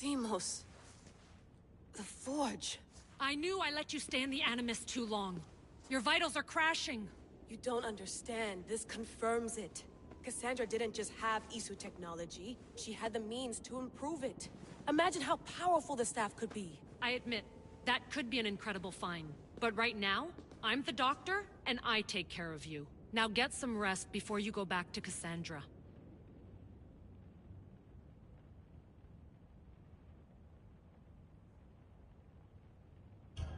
Deimos. The Forge. I knew I let you stay in the Animus too long. Your vitals are crashing. You don't understand. This confirms it. Cassandra didn't just have Isu technology. She had the means to improve it. Imagine how powerful the staff could be. I admit, that could be an incredible find. But right now, I'm the doctor, and I take care of you. Now get some rest before you go back to Cassandra.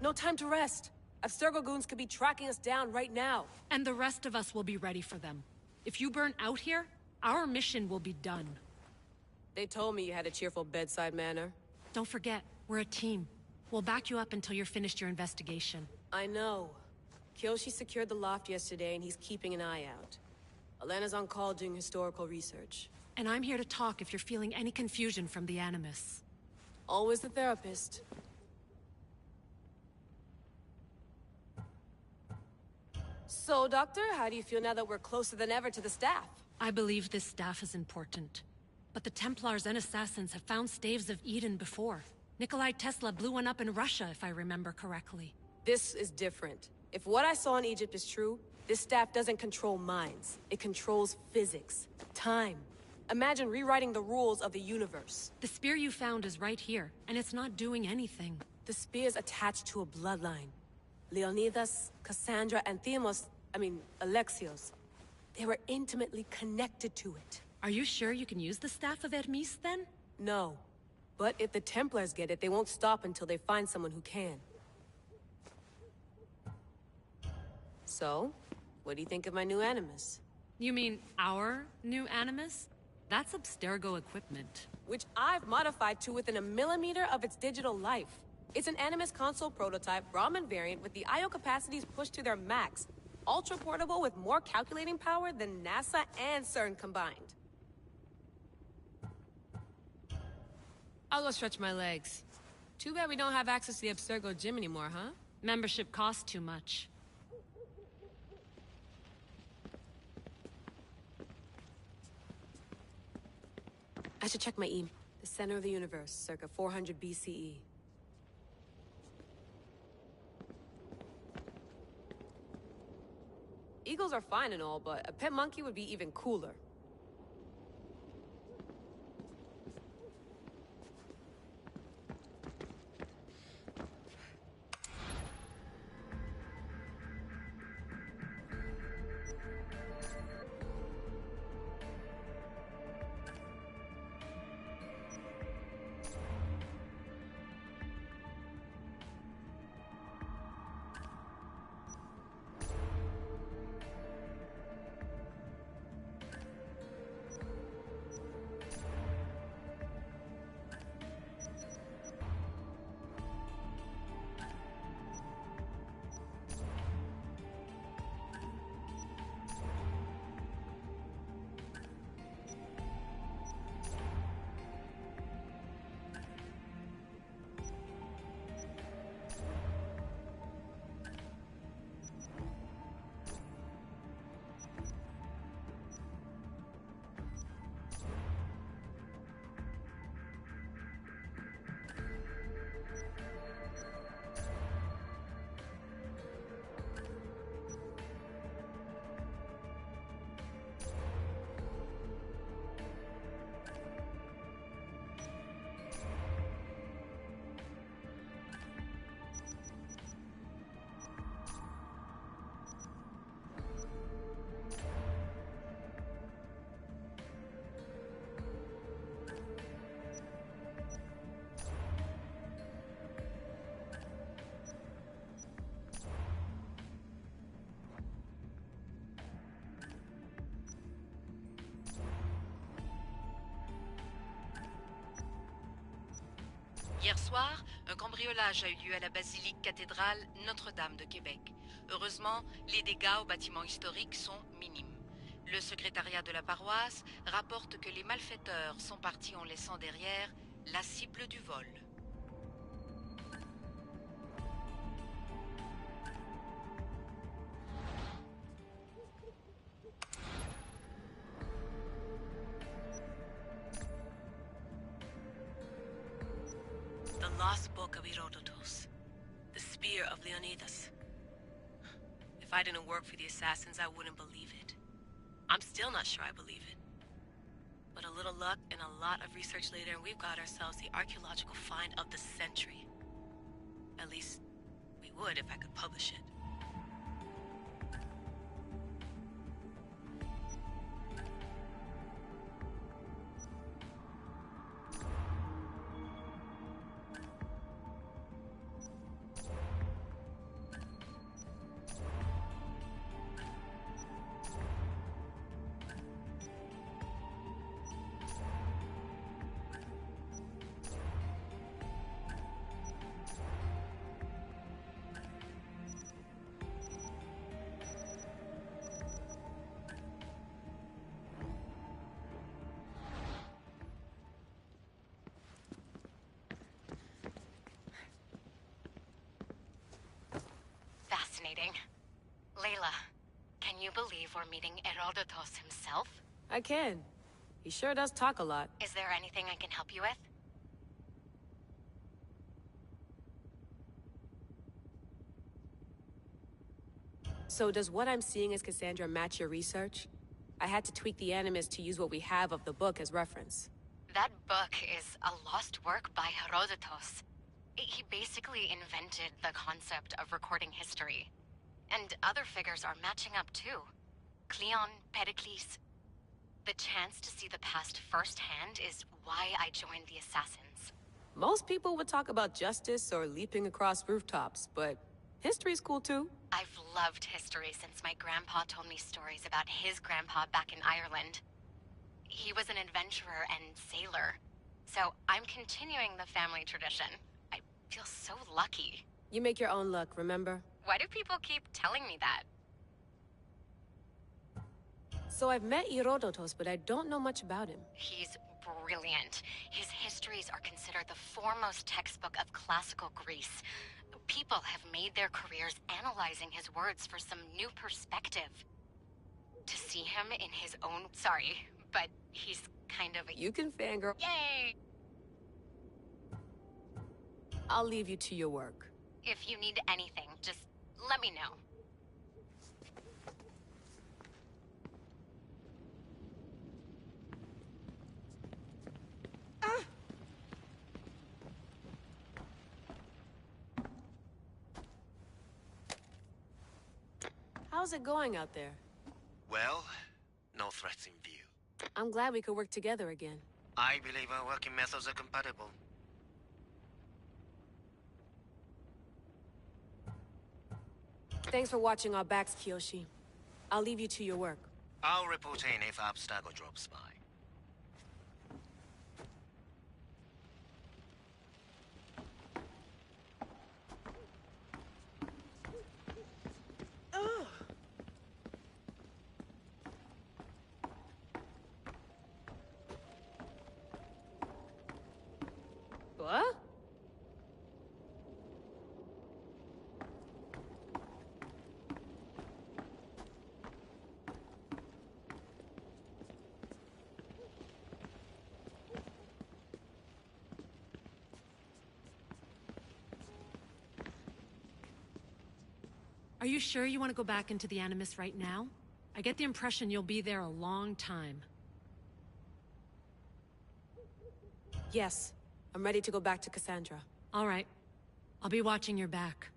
No time to rest. Abstergo goons could be tracking us down right now. And the rest of us will be ready for them. If you burn out here, our mission will be done. They told me you had a cheerful bedside manner. Don't forget, we're a team. We'll back you up until you're finished your investigation. I know. Kyoshi secured the loft yesterday and he's keeping an eye out. Elena's on call doing historical research. And I'm here to talk if you're feeling any confusion from the Animus. Always the therapist. So, Doctor, how do you feel now that we're closer than ever to the staff? I believe this staff is important. But the Templars and Assassins have found staves of Eden before. Nikolai Tesla blew one up in Russia, if I remember correctly. This is different. If what I saw in Egypt is true, this staff doesn't control minds. It controls physics, time. Imagine rewriting the rules of the universe. The spear you found is right here, and it's not doing anything. The spear's attached to a bloodline. Leonidas, Cassandra, and Alexios. They were intimately connected to it. Are you sure you can use the Staff of Hermes, then? No. But if the Templars get it, they won't stop until they find someone who can. So, what do you think of my new Animus? You mean our new Animus? That's Abstergo equipment. Which I've modified to within a millimeter of its digital life. It's an Animus console prototype, Brahmin variant, with the I/O capacities pushed to their max. Ultra-portable with more calculating power than NASA and CERN combined. I'll go stretch my legs. Too bad we don't have access to the Abstergo gym anymore, huh? Membership costs too much. I should check my email. The center of the universe, circa 400 BCE. Eagles are fine and all, but a pet monkey would be even cooler. Hier soir, un cambriolage a eu lieu à la basilique cathédrale Notre-Dame de Québec. Heureusement, les dégâts au bâtiment historique sont minimes. Le secrétariat de la paroisse rapporte que les malfaiteurs sont partis en laissant derrière la cible du vol. lost book of Herodotus. The spear of Leonidas. If I didn't work for the assassins, I wouldn't believe it. I'm still not sure I believe it. But a little luck and a lot of research later, and we've got ourselves the archaeological find of the century. At least, we would if I could publish it. Fascinating. Layla, can you believe we're meeting Herodotus himself? I can. He sure does talk a lot. Is there anything I can help you with? So does what I'm seeing as Cassandra match your research? I had to tweak the animus to use what we have of the book as reference. That book is a lost work by Herodotus. He basically invented the concept of recording history. And other figures are matching up too. Cleon, Pericles. The chance to see the past firsthand is why I joined the Assassins. Most people would talk about justice or leaping across rooftops, but history's cool too. I've loved history since my grandpa told me stories about his grandpa back in Ireland. He was an adventurer and sailor. So I'm continuing the family tradition. I feel so lucky. You make your own luck, remember? Why do people keep telling me that? So I've met Herodotus, but I don't know much about him. He's brilliant. His histories are considered the foremost textbook of classical Greece. People have made their careers analyzing his words for some new perspective. To see him in his own... Sorry, but he's kind of a... You can fangirl. Yay! I'll leave you to your work. If you need anything, just let me know. How's it going out there? Well, no threats in view. I'm glad we could work together again. I believe our working methods are compatible. Thanks for watching our backs, Kiyoshi. I'll leave you to your work. I'll report in if Abstergo drops by. What? Are you sure you want to go back into the Animus right now? I get the impression you'll be there a long time. Yes. I'm ready to go back to Cassandra. All right. I'll be watching your back.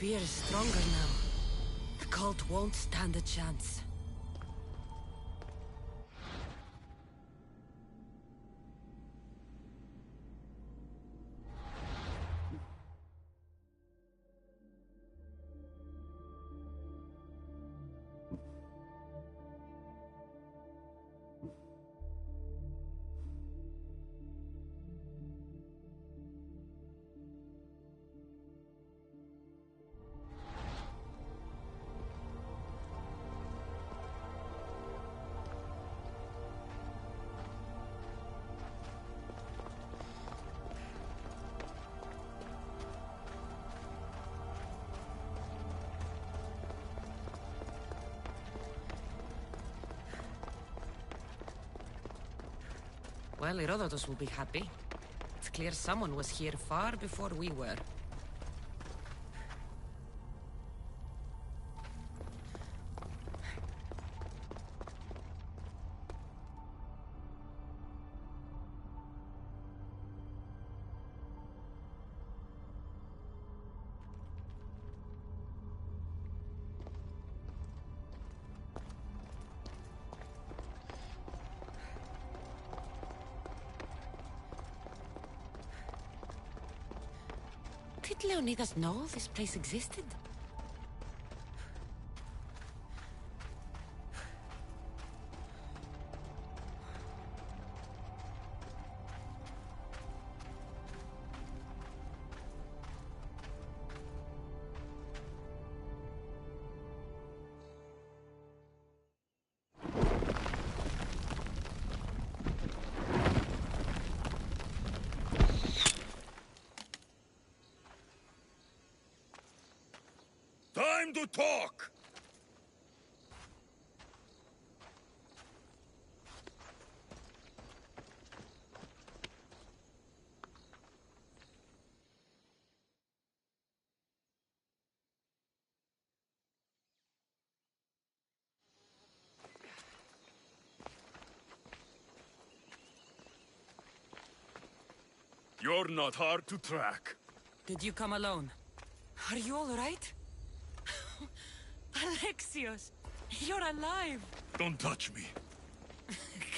spear is stronger now. The cult won't stand a chance. Well, Herodotus will be happy. It's clear someone was here far before we were. Did Leonidas know this place existed? Time to talk! You're not hard to track. Did you come alone? Are you all right? Alexios, you're alive! Don't touch me.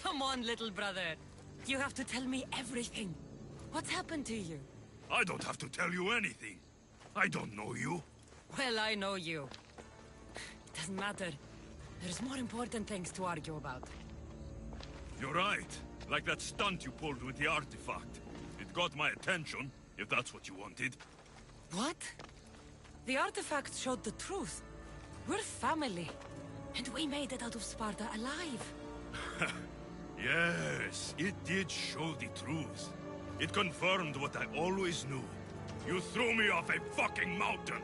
Come on, little brother. You have to tell me everything. What's happened to you? I don't have to tell you anything. I don't know you. Well, I know you. Doesn't matter. There's more important things to argue about. You're right. Like that stunt you pulled with the artifact. It got my attention, if that's what you wanted. What? The artifact showed the truth. We're family. And we made it out of Sparta alive. Yes, it did show the truth. It confirmed what I always knew. You threw me off a fucking mountain!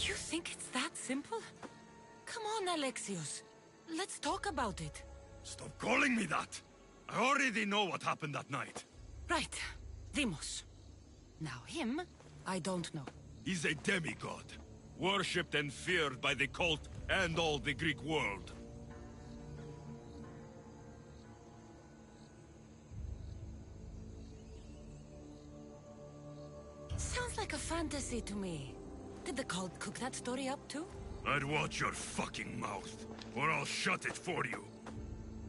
You think it's that simple? Come on, Alexios. Let's talk about it. Stop calling me that! I already know what happened that night. Right. Deimos. Now him, I don't know. He's a demigod. Worshipped and feared by the cult and all the Greek world. Sounds like a fantasy to me. Did the cult cook that story up too? I'd watch your fucking mouth, or I'll shut it for you.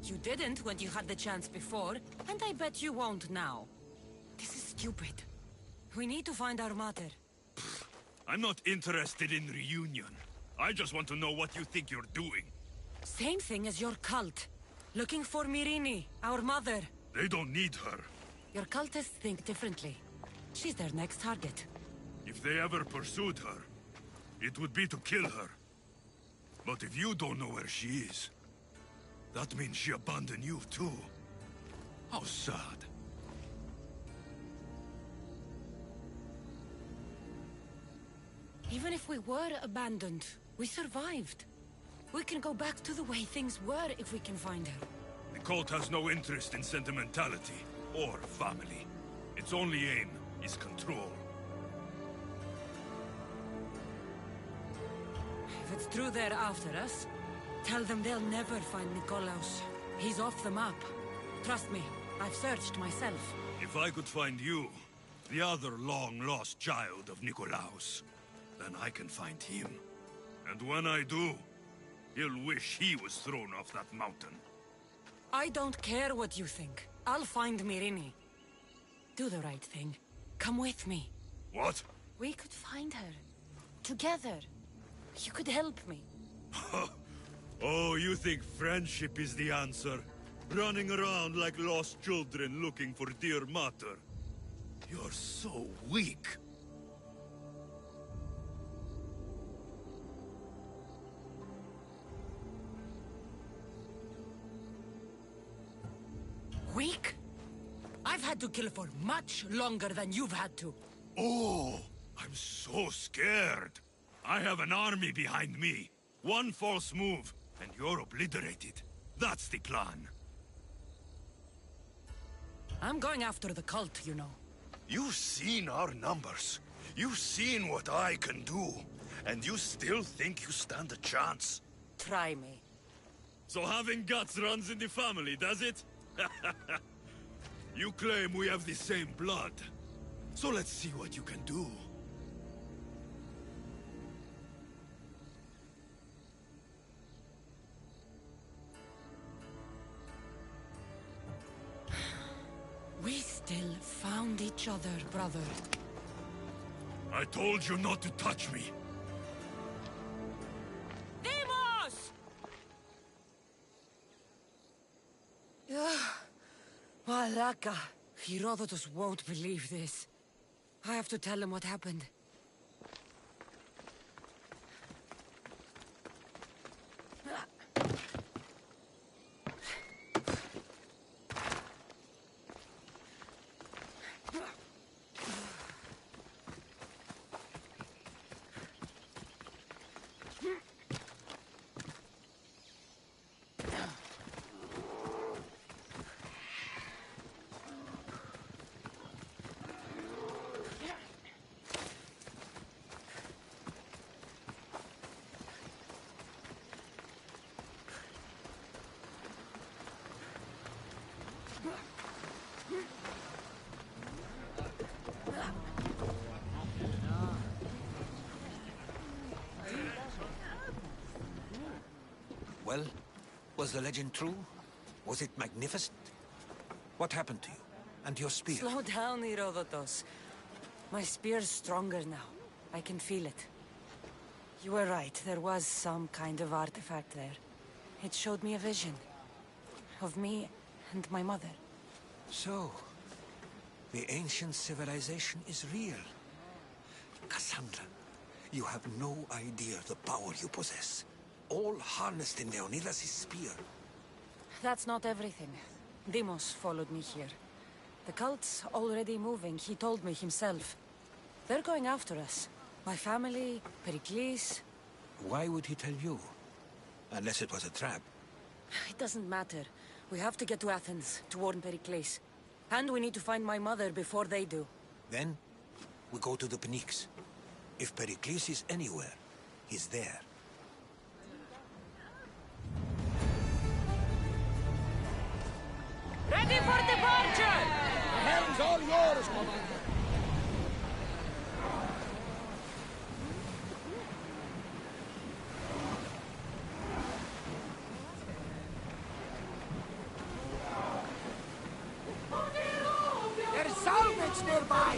You didn't when you had the chance before, and I bet you won't now. This is stupid. We need to find our mother. I'm not interested in reunion. I just want to know what you think you're doing. Same thing as your cult. Looking for Myrine, our mother. They don't need her. Your cultists think differently. She's their next target. If they ever pursued her, it would be to kill her. But if you don't know where she is, that means she abandoned you too. How sad. Even if we were abandoned, we survived. We can go back to the way things were if we can find her. The cult has no interest in sentimentality or family. Its only aim is control. through there after us. Tell them they'll never find Nikolaus. He's off the map. Trust me, I've searched myself. If I could find you, the other long-lost child of Nikolaus, then I can find him. And when I do, he'll wish he was thrown off that mountain. I don't care what you think. I'll find Myrrine. Do the right thing. Come with me. What? We could find her. Together. You could help me. Oh, you think friendship is the answer? Running around like lost children looking for dear mother. You're so weak. Weak? I've had to kill for much longer than you've had to. Oh, I'm so scared. I have an army behind me. One false move, and you're obliterated. That's the plan. I'm going after the cult, you know. You've seen our numbers. You've seen what I can do. And you still think you stand a chance? Try me. So having guts runs in the family, does it? You claim we have the same blood. So let's see what you can do. We still found each other, brother. I told you not to touch me. Demos! Malaka. Herodotus won't believe this. I have to tell him what happened. Well, was the legend true? Was it magnificent? What happened to you? And your spear? Slow down, Herodotus. My spear's stronger now. I can feel it. You were right. There was some kind of artifact there. It showed me a vision. Of me and my mother. So, the ancient civilization is real. Cassandra, you have no idea the power you possess. All harnessed in Leonidas' spear. That's not everything. Demos followed me here. The cult's already moving, he told me himself. They're going after us. My family, Pericles. Why would he tell you? Unless it was a trap. It doesn't matter. We have to get to Athens, to warn Pericles. And we need to find my mother before they do. Then, we go to the Pnyx. If Pericles is anywhere, he's there. Ready for departure! The helm's all yours, Commander. There's salvage nearby!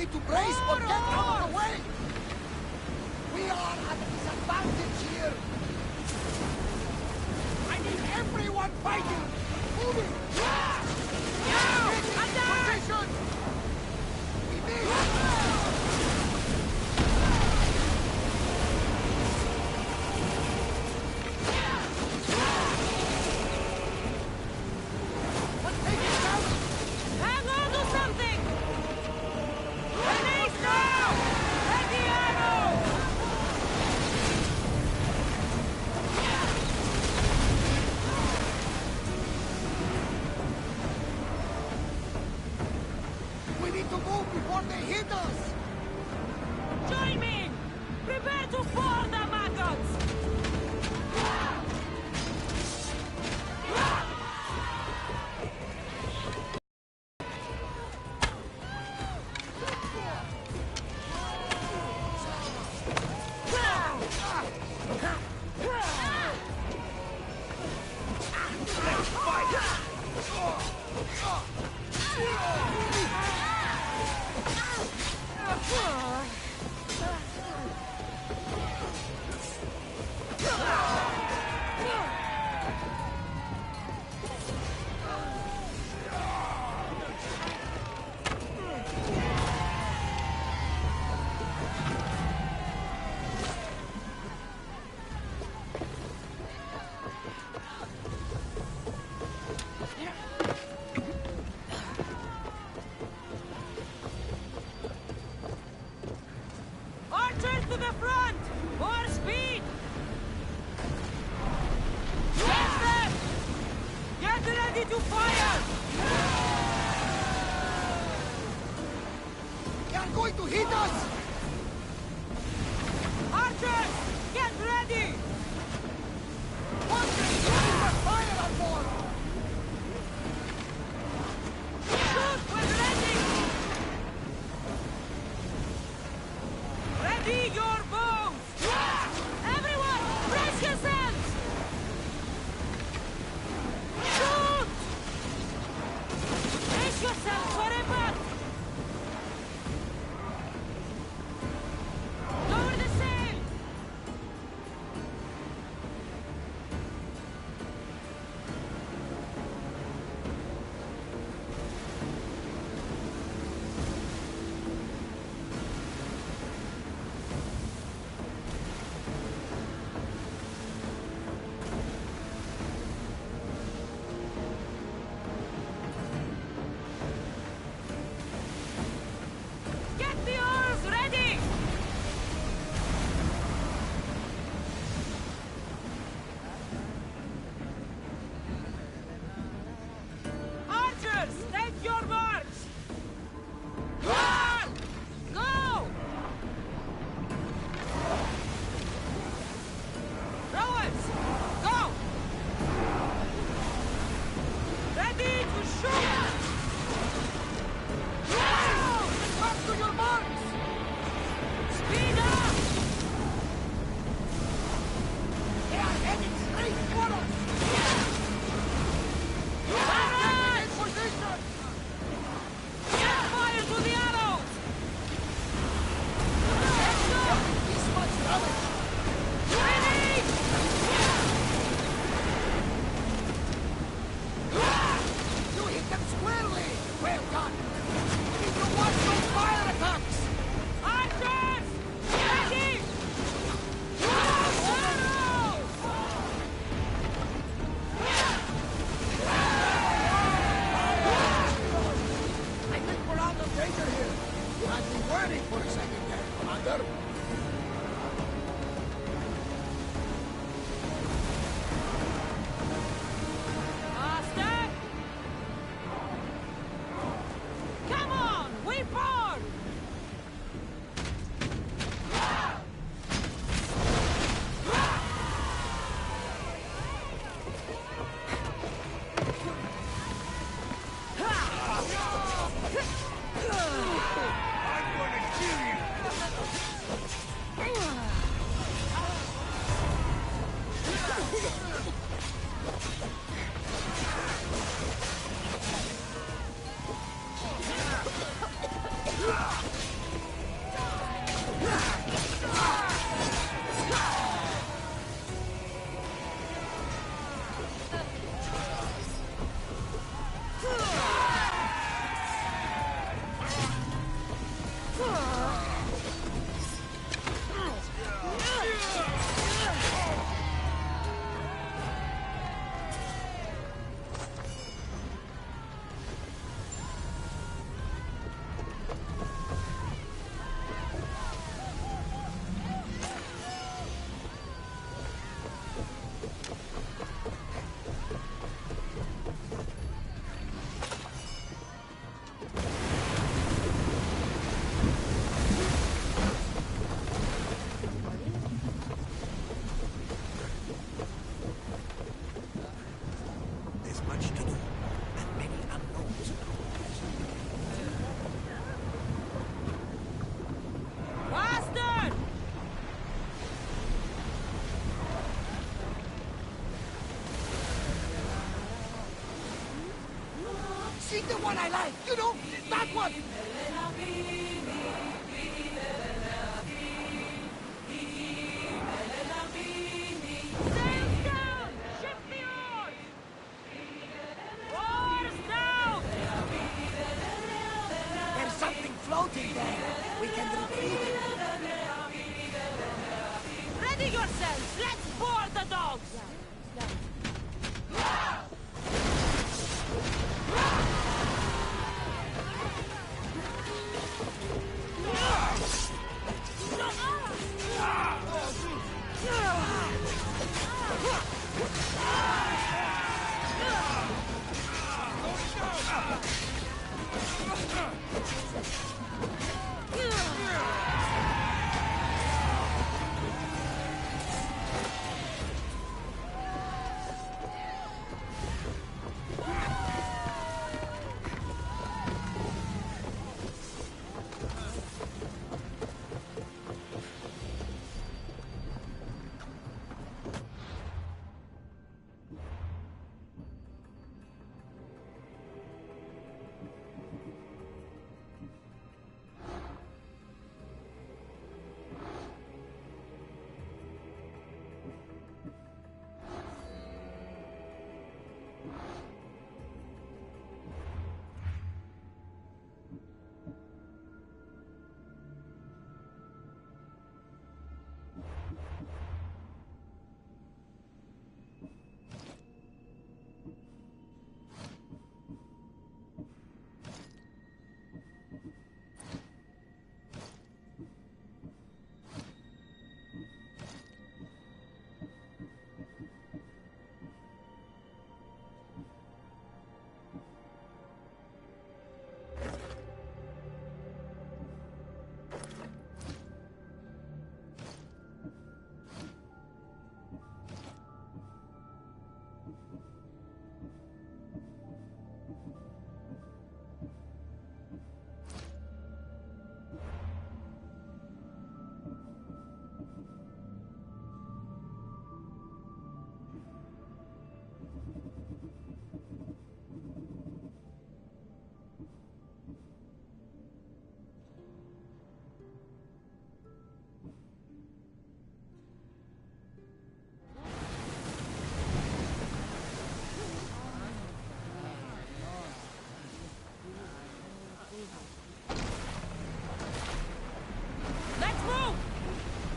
need to brace or get out of the way! We are at a disadvantage here! I need everyone fighting! Moving! Now! Position! We missed! The one I like, you know? That one! Sails down! Shift the oars! Oars down! There's something floating there. We can retrieve it. Ready yourselves! Let's board the dogs!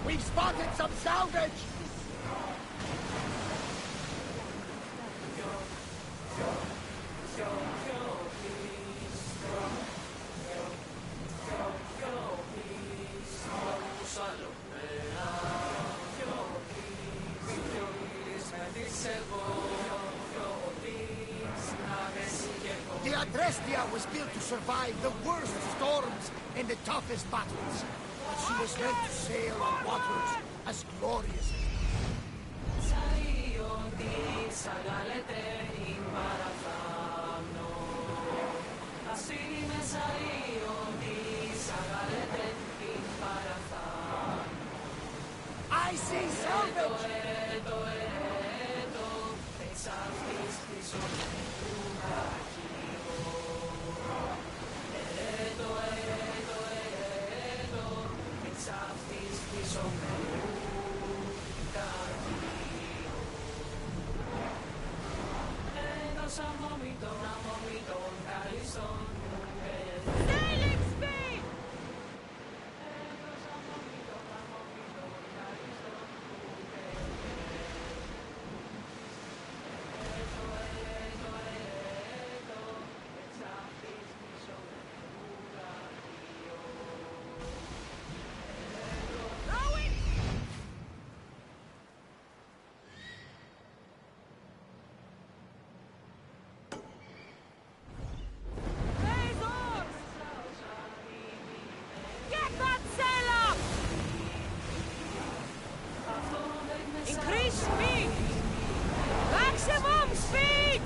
We've spotted some salvage! The Adrestia was built to survive the worst storms and the toughest battles. But she was meant to sail on waters as glorious as I see salvage! Sailing speed! Rowing! Raise oars! Get that sail up! Increase speed! Maximum speed!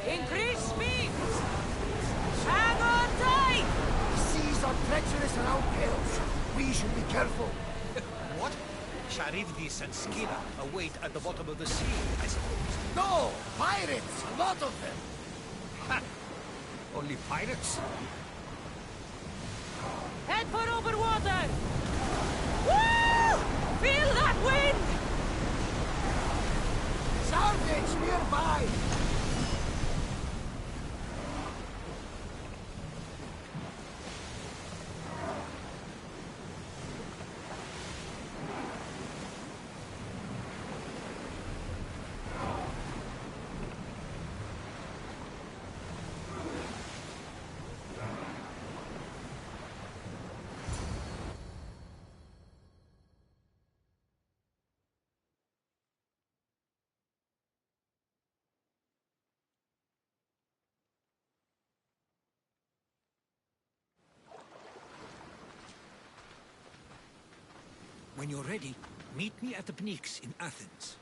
Increase speed! Hang on tight! Seas are treacherous around Chaos. We should be careful. What? Charybdis and Scylla await at the bottom of the sea, I suppose. No! Pirates! A lot of them! Ha! Only pirates? Head for over water! Woo! Feel that wind! Salvage nearby! When you're ready, meet me at the Pnyx in Athens.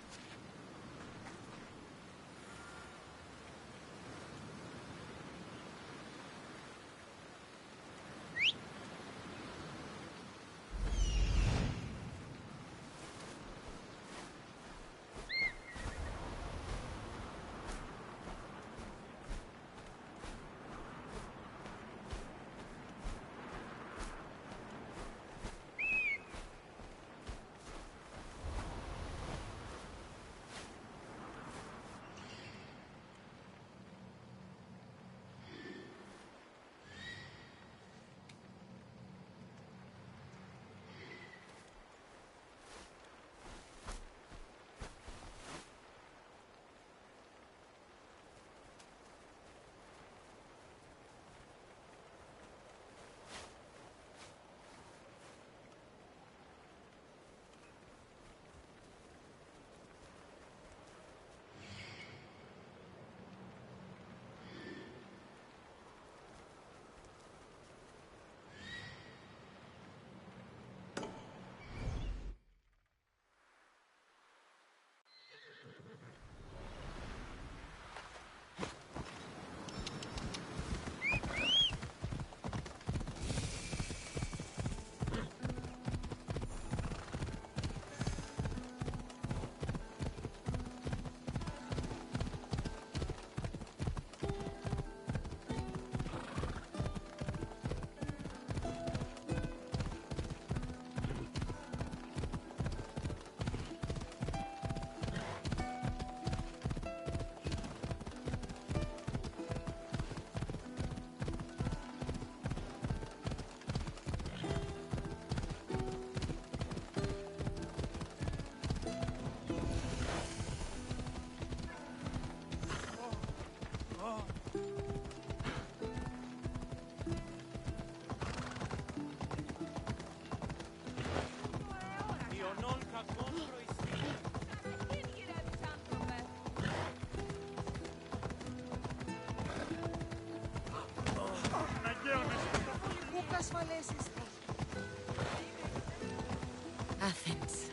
Athens.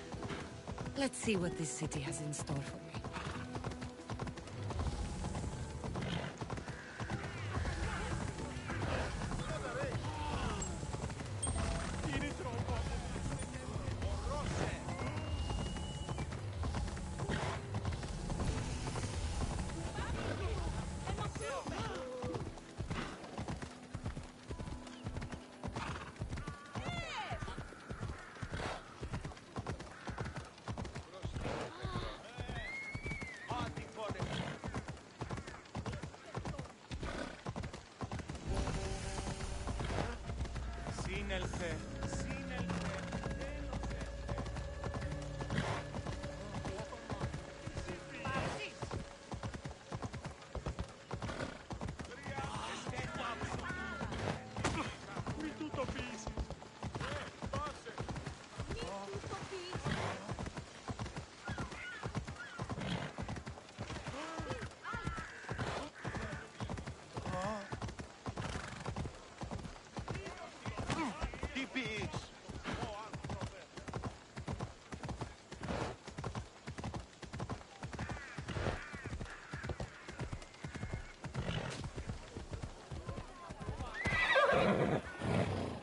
Let's see what this city has in store for me.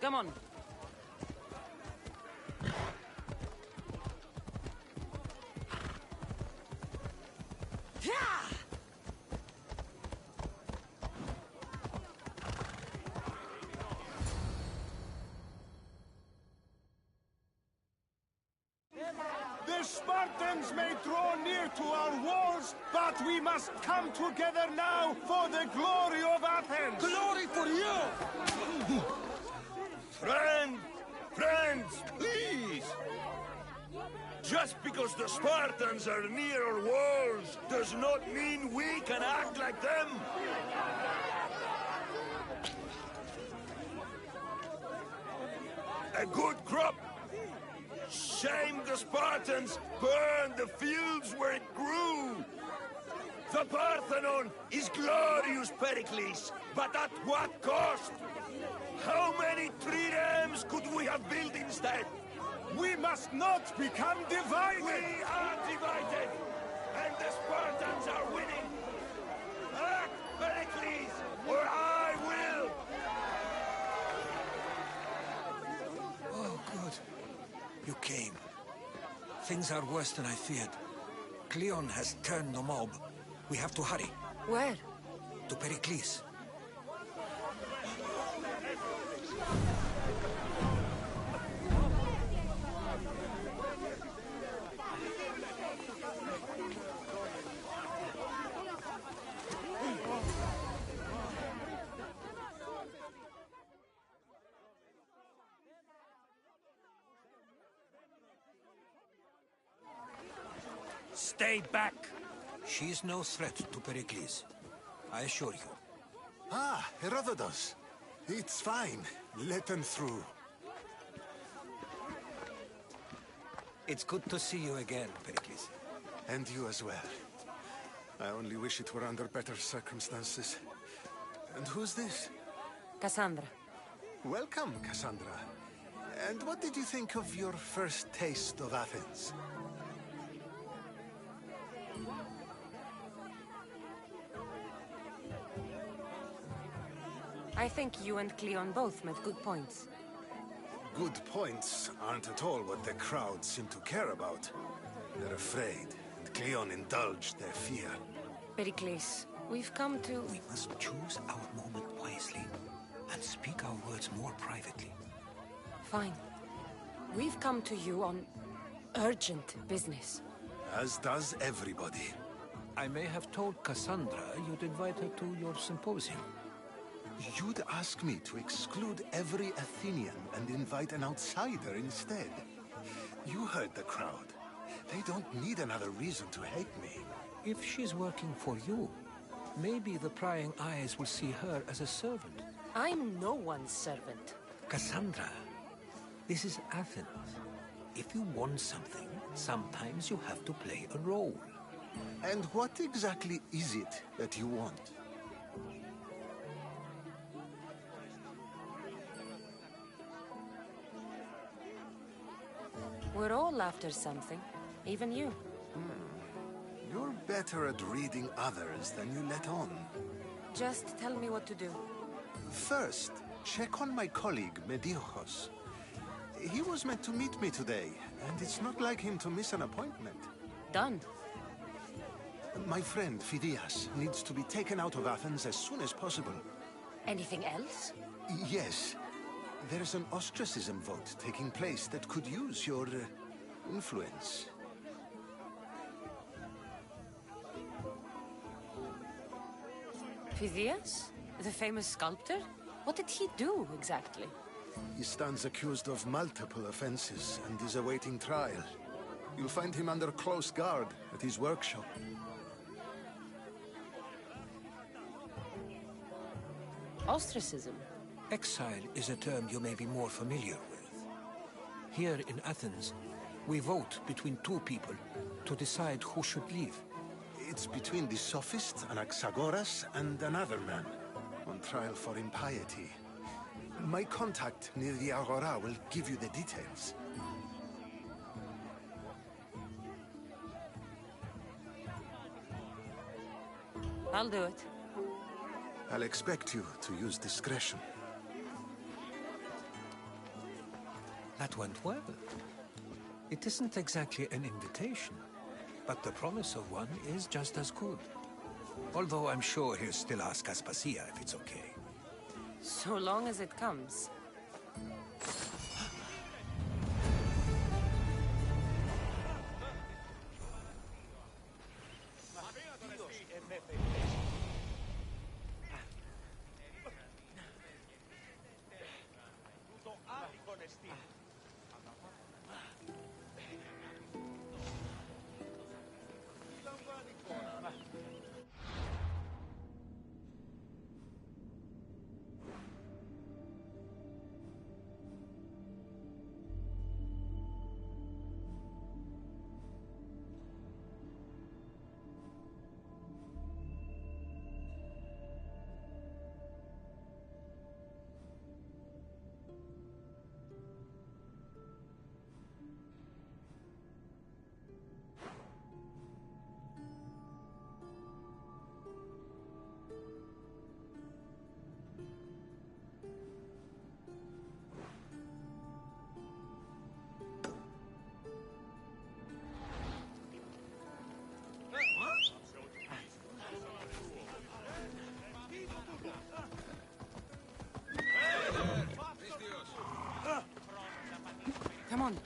Come on. The Spartans may draw near to our walls, but we must come together now for the glory of Athens! Glory for you! Friends, please! Just because the Spartans are near our walls does not mean we can act like them! A good crop! Shame the Spartans burned the fields where it grew! The Parthenon is glorious, Pericles, but at what cost? How many triremes could we have built instead? We must not become divided! We are divided, and the Spartans are winning! Act, Pericles, or I will! Oh, good. You came. Things are worse than I feared. Cleon has turned the mob. We have to hurry. Where? To Pericles. Stay back! She's no threat to Pericles. I assure you. Ah, Herodotus. It's fine. Let them through. It's good to see you again, Pericles. And you as well. I only wish it were under better circumstances. And who's this? Cassandra. Welcome, Cassandra. And what did you think of your first taste of Athens? I think you and Cleon both made good points. Good points aren't at all what the crowd seem to care about. They're afraid, and Cleon indulged their fear. Pericles, we've come to... We must choose our moment wisely, and speak our words more privately. Fine. We've come to you on urgent business. As does everybody. I may have told Cassandra you'd invite her to your symposium. You'd ask me to exclude every Athenian and invite an outsider instead. You heard the crowd. They don't need another reason to hate me. If she's working for you, maybe the prying eyes will see her as a servant. I'm no one's servant. Cassandra, this is Athens. If you want something, sometimes you have to play a role. And what exactly is it that you want? We're all after something. Even you. You're better at reading others than you let on. Just tell me what to do. First, check on my colleague, Mediocos. He was meant to meet me today, and it's not like him to miss an appointment. Done. My friend, Phidias, needs to be taken out of Athens as soon as possible. Anything else? Yes. There's an ostracism vote taking place that could use your influence. Phidias? The famous sculptor? What did he do, exactly? He stands accused of multiple offenses and is awaiting trial. You'll find him under close guard at his workshop. Ostracism? Exile is a term you may be more familiar with. Here in Athens, we vote between two people to decide who should leave. It's between the sophist, Anaxagoras, and another man, on trial for impiety. My contact near the Agora will give you the details. I'll do it. I'll expect you to use discretion. That went well. It isn't exactly an invitation, But the promise of one is just as good. Although I'm sure he'll still ask Aspasia if it's okay. So long as it comes. Come on.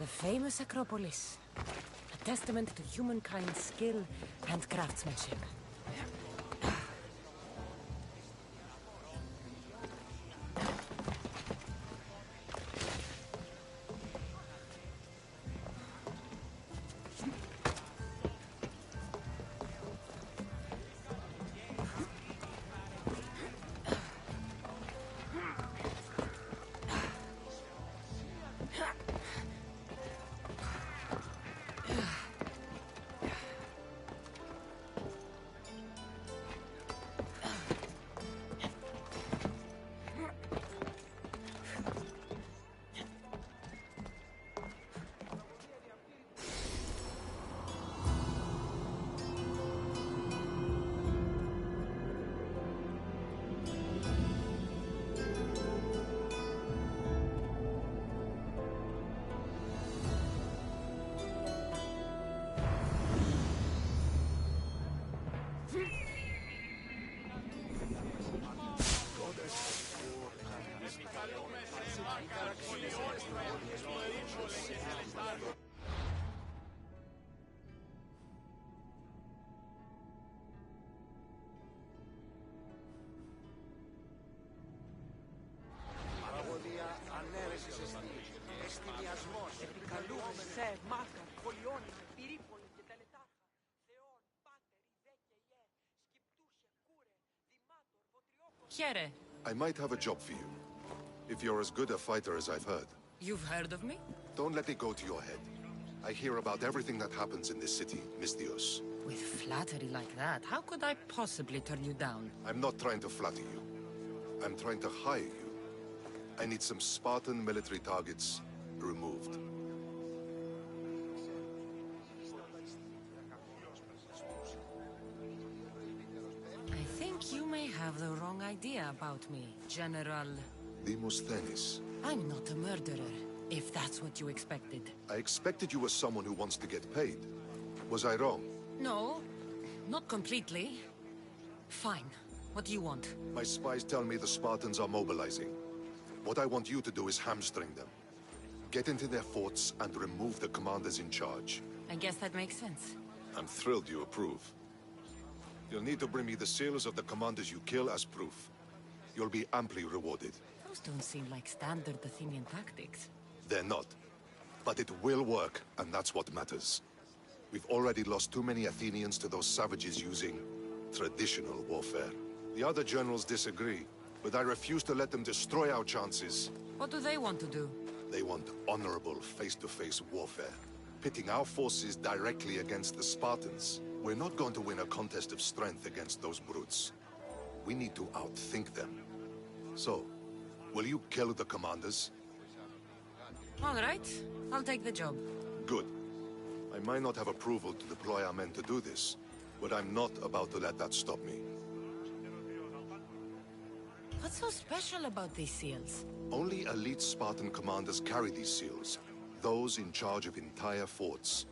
The famous Acropolis. A testament to humankind's skill and craftsmanship. Chiere, I might have a job for you. If you're as good a fighter as I've heard. you've heard of me? Don't let it go to your head. I hear about everything that happens in this city, Mystios. With flattery like that, how could I possibly turn you down? I'm not trying to flatter you. I'm trying to hire you. I need some Spartan military targets removed. I think you may have the wrong idea about me, General. Demosthenes. I'm not a murderer, if that's what you expected. I expected you were someone who wants to get paid. Was I wrong? No, not completely. Fine. What do you want? My spies tell me the Spartans are mobilizing. What I want you to do is hamstring them. Get into their forts and remove the commanders in charge. I guess that makes sense. I'm thrilled you approve. You'll need to bring me the seals of the commanders you kill as proof. You'll be amply rewarded. Those don't seem like standard Athenian tactics. They're not. But it will work, and that's what matters. We've already lost too many Athenians to those savages using traditional warfare. The other generals disagree, but I refuse to let them destroy our chances. What do they want to do? They want honorable face-to-face warfare, pitting our forces directly against the Spartans. We're not going to win a contest of strength against those brutes. We need to outthink them. So, will you kill the commanders? All right, I'll take the job. Good. I might not have approval to deploy our men to do this, but I'm not about to let that stop me. What's so special about these seals? Only elite Spartan commanders carry these seals, those in charge of entire forts.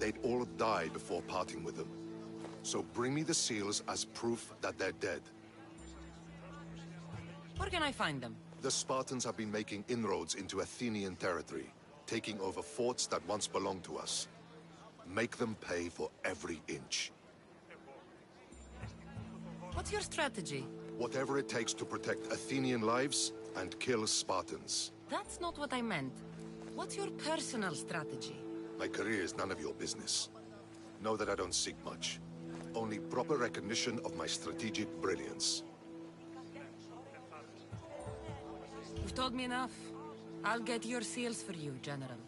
They'd all die before parting with them. So bring me the seals as proof that they're dead. Where can I find them? The Spartans have been making inroads into Athenian territory, taking over forts that once belonged to us. Make them pay for every inch. What's your strategy? Whatever it takes to protect Athenian lives and kill Spartans. That's not what I meant. What's your personal strategy? My career is none of your business. Know that I don't seek much. Only proper recognition of my strategic brilliance. You've told me enough. I'll get your seals for you, General.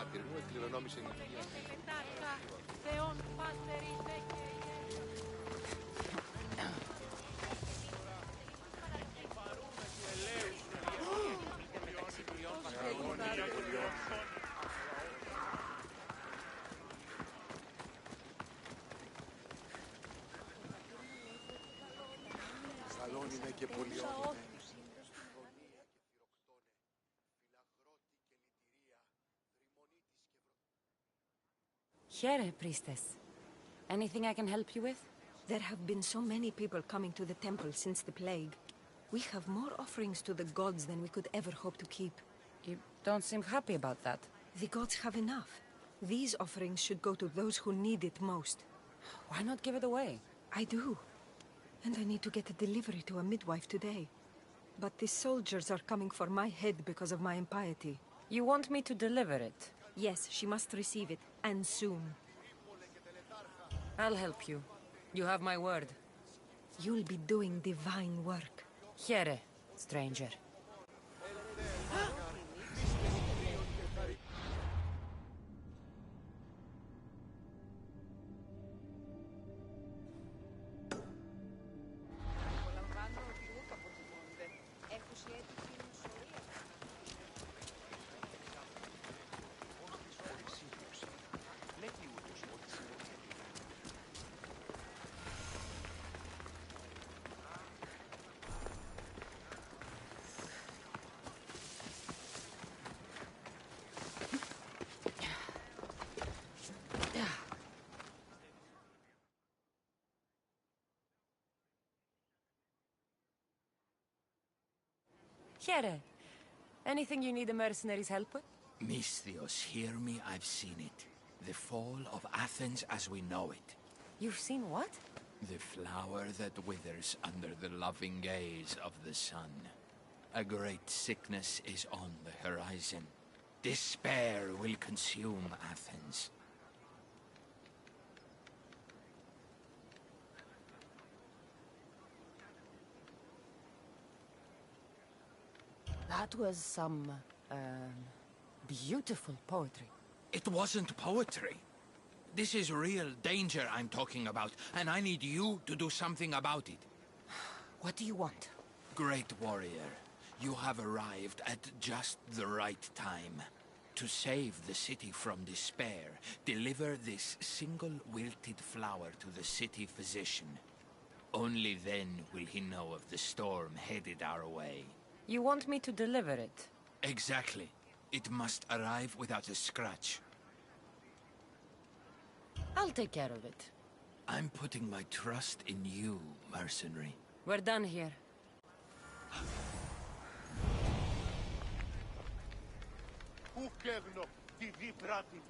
μάρτυρ μου εκκληρονόμησε νοικία. Σαλόνι είναι και πολιότητα. Here, priestess. Anything I can help you with? There have been so many people coming to the temple since the plague. We have more offerings to the gods than we could ever hope to keep. You don't seem happy about that. The gods have enough. These offerings should go to those who need it most. Why not give it away? I do. And I need to get a delivery to a midwife today. But the soldiers are coming for my head because of my impiety. You want me to deliver it? Yes, she must receive it, and soon. I'll help you. You have my word. You'll be doing divine work. Here, stranger. Here. Anything you need the mercenaries' help with? Misthios, hear me, I've seen it. The fall of Athens as we know it. You've seen what? The flower that withers under the loving gaze of the sun. A great sickness is on the horizon. Despair will consume Athens. That was some, beautiful poetry. It wasn't poetry. This is real danger I'm talking about, and I need you to do something about it. What do you want? Great warrior, you have arrived at just the right time. To save the city from despair, deliver this single wilted flower to the city physician. Only then will he know of the storm headed our way. You want me to deliver it? Exactly. It must arrive without a scratch. I'll take care of it. I'm putting my trust in you, mercenary. We're done here. Ουκ έγνω τη δι πράτη.